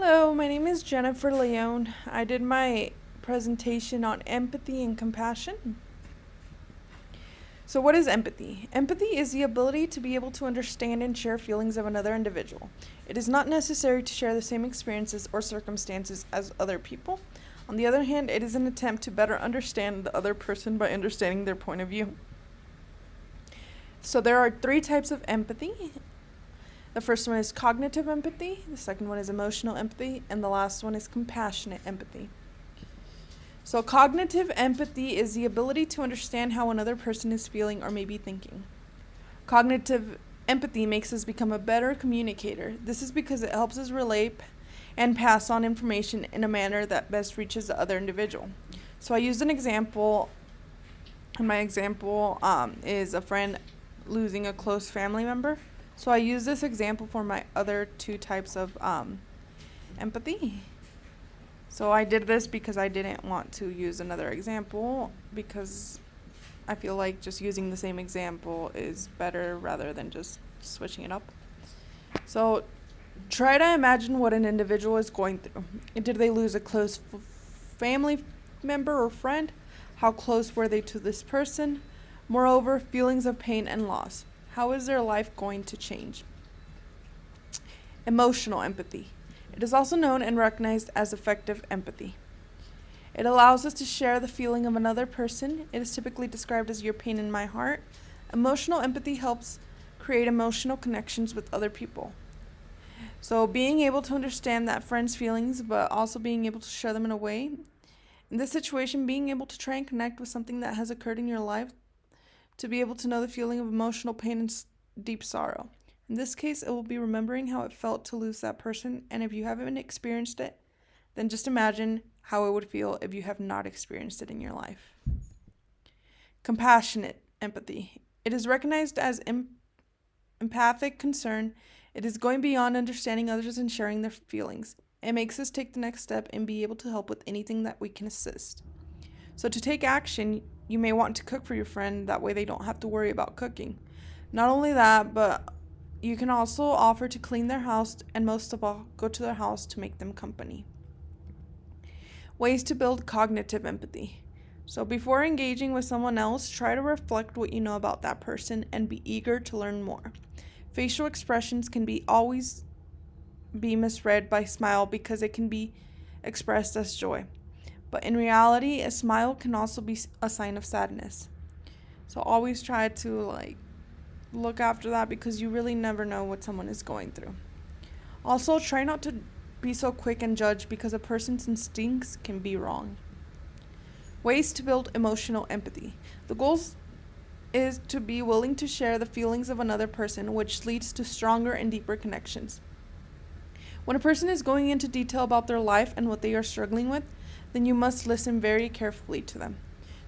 Hello, my name is Jennifer Leone. I did my presentation on empathy and compassion. So, what is empathy? Empathy is the ability to be able to understand and share feelings of another individual. It is not necessary to share the same experiences or circumstances as other people. On the other hand, it is an attempt to better understand the other person by understanding their point of view. So, there are three types of empathy. The first one is cognitive empathy, the second one is emotional empathy, and the last one is compassionate empathy. So, cognitive empathy is the ability to understand how another person is feeling or maybe thinking. Cognitive empathy makes us become a better communicator. This is because it helps us relate and pass on information in a manner that best reaches the other individual. So, I used an example, and my example is a friend losing a close family member. So I use this example for my other two types of empathy. So I did this because I didn't want to use another example because I feel like just using the same example is better rather than just switching it up. So try to imagine what an individual is going through. Did they lose a close family member or friend? How close were they to this person? Moreover, feelings of pain and loss. How is their life going to change? Emotional empathy. It is also known and recognized as affective empathy. It allows us to share the feeling of another person. It is typically described as your pain in my heart. Emotional empathy helps create emotional connections with other people. So being able to understand that friend's feelings, but also being able to share them in a way. In this situation, being able to try and connect with something that has occurred in your life, to be able to know the feeling of emotional pain and deep sorrow. In this case, it will be remembering how it felt to lose that person, and if you haven't experienced it, then just imagine how it would feel if you have not experienced it in your life. Compassionate empathy. It is recognized as empathic concern. It is going beyond understanding others and sharing their feelings. It makes us take the next step and be able to help with anything that we can assist. So to take action, you may want to cook for your friend, that way they don't have to worry about cooking. Not only that, but you can also offer to clean their house, and most of all, go to their house to make them company. Ways to build cognitive empathy. So before engaging with someone else, try to reflect what you know about that person and be eager to learn more. Facial expressions can always be misread by smile because it can be expressed as joy. But in reality, a smile can also be a sign of sadness. So always try to look after that because you really never know what someone is going through. Also, try not to be so quick and judge because a person's instincts can be wrong. Ways to build emotional empathy. The goal is to be willing to share the feelings of another person, which leads to stronger and deeper connections. When a person is going into detail about their life and what they are struggling with, then you must listen very carefully to them.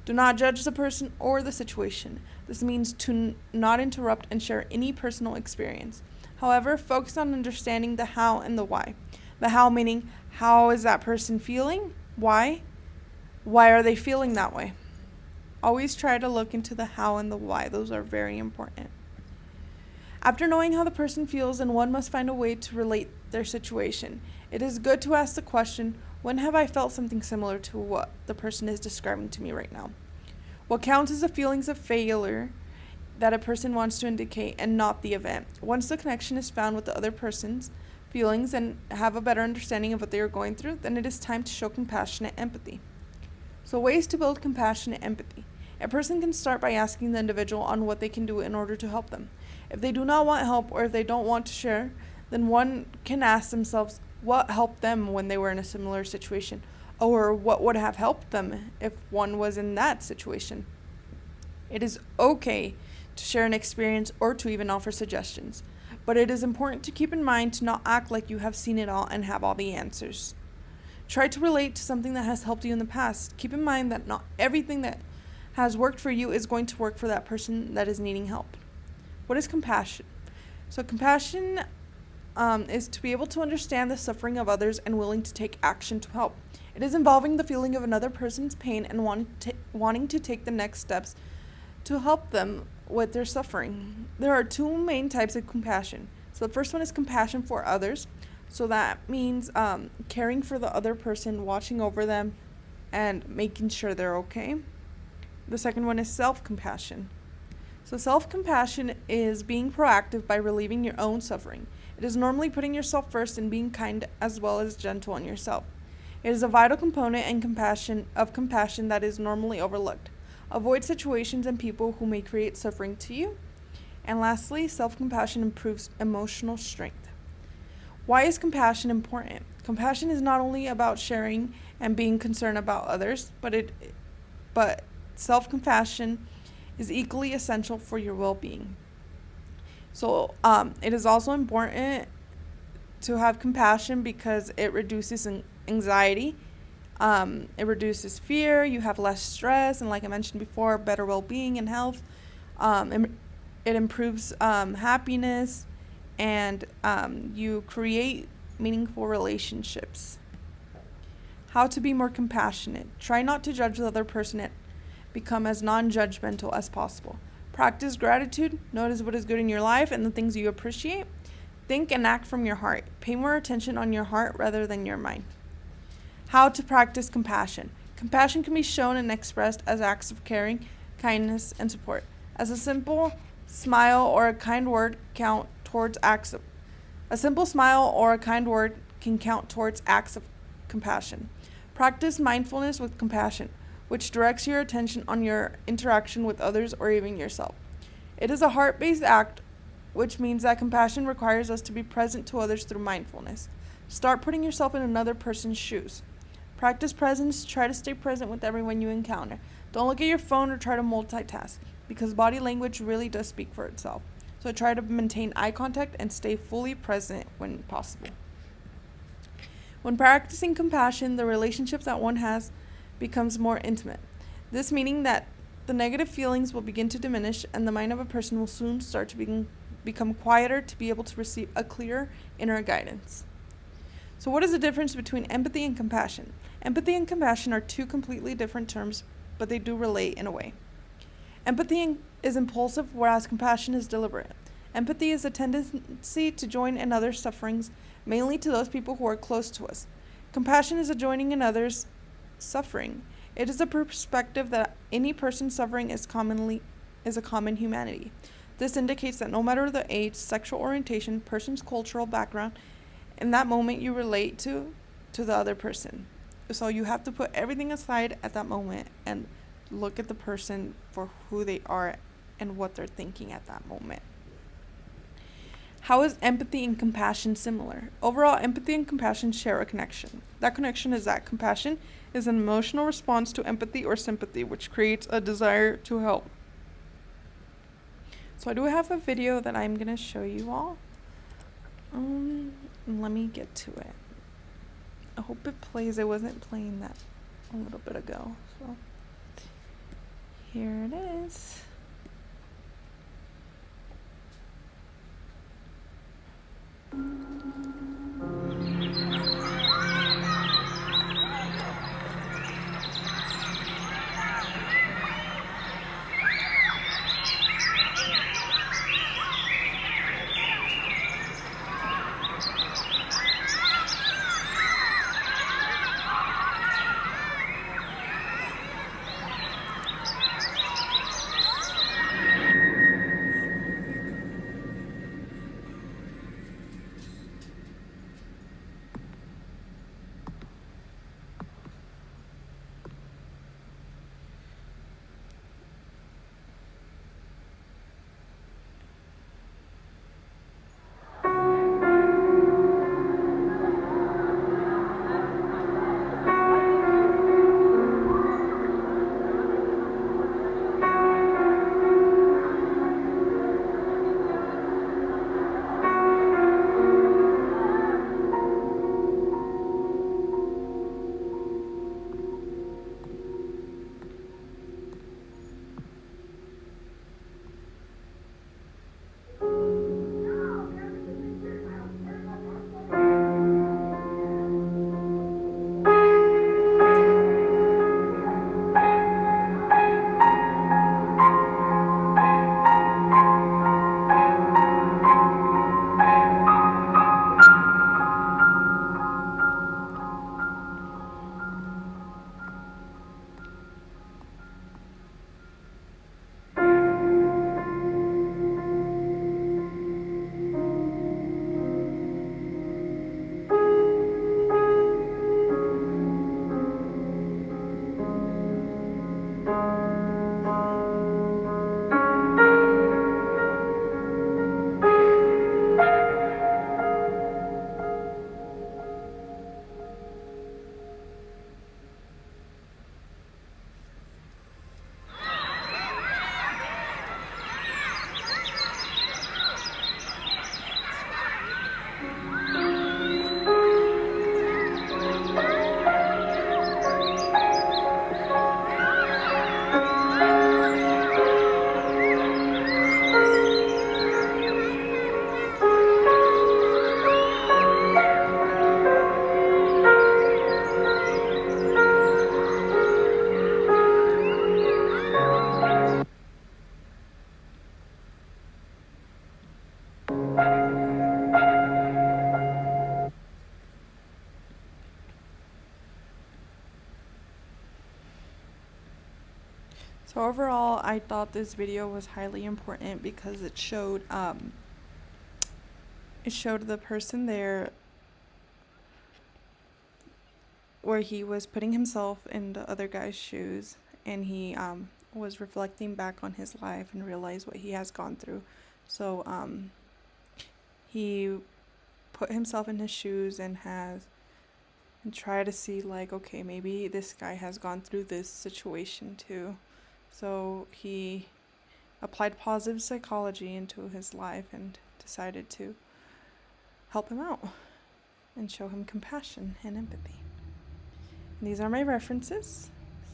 Do not judge the person or the situation. This means to not interrupt and share any personal experience. However, focus on understanding the how and the why. The how meaning, how is that person feeling? Why? Why are they feeling that way? Always try to look into the how and the why. Those are very important. After knowing how the person feels, then one must find a way to relate their situation. It is good to ask the question, when have I felt something similar to what the person is describing to me right now? What counts is the feelings of failure that a person wants to indicate and not the event. Once the connection is found with the other person's feelings and have a better understanding of what they are going through, then it is time to show compassionate empathy. So ways to build compassionate empathy. A person can start by asking the individual on what they can do in order to help them. If they do not want help or if they don't want to share, then one can ask themselves what helped them when they were in a similar situation, or what would have helped them if one was in that situation. It is okay to share an experience or to even offer suggestions, but it is important to keep in mind to not act like you have seen it all and have all the answers. Try to relate to something that has helped you in the past. Keep in mind that not everything that has worked for you is going to work for that person that is needing help. What is compassion? So compassion is to be able to understand the suffering of others and willing to take action to help. It is involving the feeling of another person's pain and wanting to take the next steps to help them with their suffering. There are two main types of compassion. So the first one is compassion for others. So that means caring for the other person, watching over them, and making sure they're okay. The second one is self-compassion. So self-compassion is being proactive by relieving your own suffering. It is normally putting yourself first and being kind as well as gentle on yourself. It is a vital component and compassion that is normally overlooked. Avoid situations and people who may create suffering to you. And lastly, self-compassion improves emotional strength. Why is compassion important? Compassion is not only about sharing and being concerned about others, but self-compassion is equally essential for your well-being. So it is also important to have compassion because it reduces anxiety. It reduces fear. You have less stress, and like I mentioned before, better well-being and health. It improves happiness, and you create meaningful relationships. How to be more compassionate. Try not to judge the other person and become as non-judgmental as possible. Practice gratitude. Notice what is good in your life and the things you appreciate. Think and act from your heart. Pay more attention on your heart rather than your mind. How to practice compassion. Compassion can be shown and expressed as acts of caring, kindness, and support. As a simple smile or a kind word can count towards acts of compassion. Practice mindfulness with compassion, which directs your attention on your interaction with others or even yourself. It is a heart-based act, which means that compassion requires us to be present to others through mindfulness. Start putting yourself in another person's shoes. Practice presence. Try to stay present with everyone you encounter. Don't look at your phone or try to multitask, because body language really does speak for itself. So try to maintain eye contact and stay fully present when possible. When practicing compassion, the relationship that one has becomes more intimate. This meaning that the negative feelings will begin to diminish and the mind of a person will soon start to become quieter to be able to receive a clear inner guidance. So what is the difference between empathy and compassion? Empathy and compassion are two completely different terms, but they do relate in a way. Empathy is impulsive, whereas compassion is deliberate. Empathy is a tendency to join in others' sufferings, mainly to those people who are close to us. Compassion is a joining in others' suffering. It is a perspective that any person suffering is a common humanity. This indicates that no matter the age, sexual orientation, person's cultural background, in that moment you relate to the other person. So you have to put everything aside at that moment and look at the person for who they are and what they're thinking at that moment. How is empathy and compassion similar? Overall, empathy and compassion share a connection. That connection is that compassion is an emotional response to empathy or sympathy, which creates a desire to help. So I do have a video that I'm going to show you all. Let me get to it. I hope it plays. It wasn't playing that a little bit ago. So here it is. So overall, I thought this video was highly important because it showed the person there where he was putting himself in the other guy's shoes, and he was reflecting back on his life and realized what he has gone through. So he put himself in his shoes and try to see, like, okay, maybe this guy has gone through this situation too. So he applied positive psychology into his life and decided to help him out and show him compassion and empathy. And these are my references.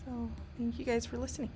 So thank you guys for listening.